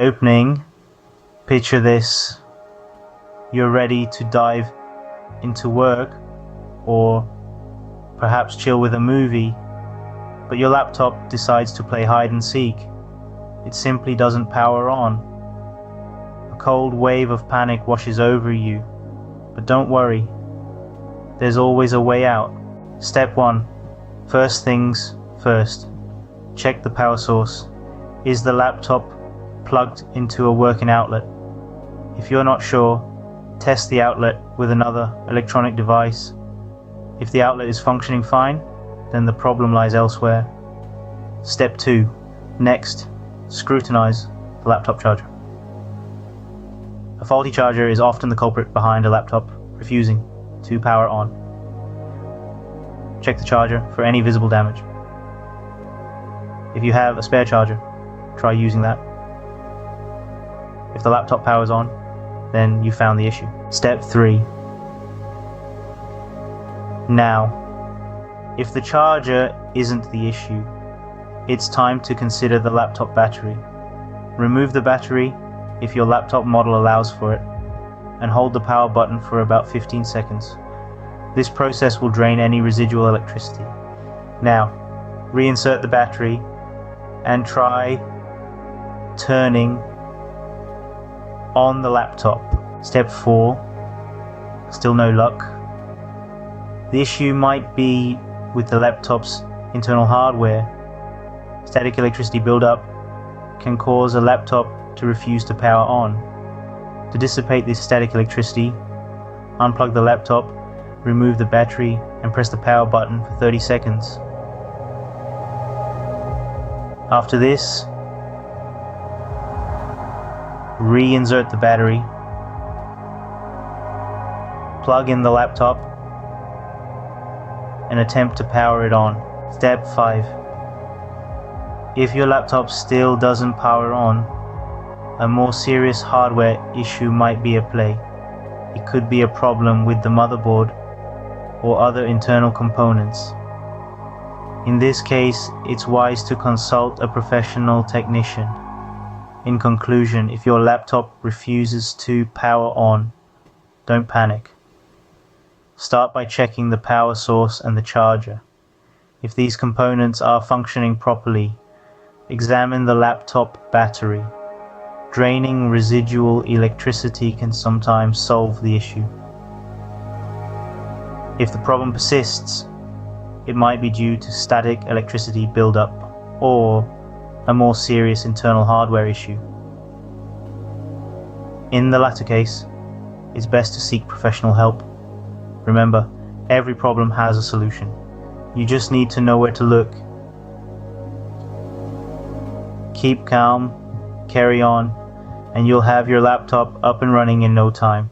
opening, picture this: you're ready to dive into work or perhaps chill with a movie, but your laptop decides to play hide and seek. It simply doesn't power on. A cold wave of panic washes over you, but don't worry, there's always a way out. Step 1. First things first. Check the power source. Is the laptop plugged into a working outlet? If you're not sure, test the outlet with another electronic device. If the outlet is functioning fine, then the problem lies elsewhere. Step 2. Next, scrutinize the laptop charger. A faulty charger is often the culprit behind a laptop refusing to power on. Check the charger for any visible damage. If you have a spare charger, try using that. If the laptop powers on, then you found the issue. Step 3. Now, if the charger isn't the issue, it's time to consider the laptop battery. Remove the battery if your laptop model allows for it, and hold the power button for about 15 seconds. This process will drain any residual electricity. Now, reinsert the battery and try turning on the laptop. Step 4. Still no luck. The issue might be with the laptop's internal hardware. Static electricity buildup can cause a laptop to refuse to power on. To dissipate this static electricity, unplug the laptop, remove the battery, and press the power button for 30 seconds. After this, reinsert the battery, plug in the laptop, and attempt to power it on. Step 5. If your laptop still doesn't power on, a more serious hardware issue might be at play. It could be a problem with the motherboard or other internal components. In this case, it's wise to consult a professional technician. In conclusion, if your laptop refuses to power on, don't panic. Start by checking the power source and the charger. If these components are functioning properly, examine the laptop battery. Draining residual electricity can sometimes solve the issue. If the problem persists, it might be due to static electricity buildup or a more serious internal hardware issue. In the latter case, it's best to seek professional help. Remember, every problem has a solution. You just need to know where to look. Keep calm, carry on, and you'll have your laptop up and running in no time.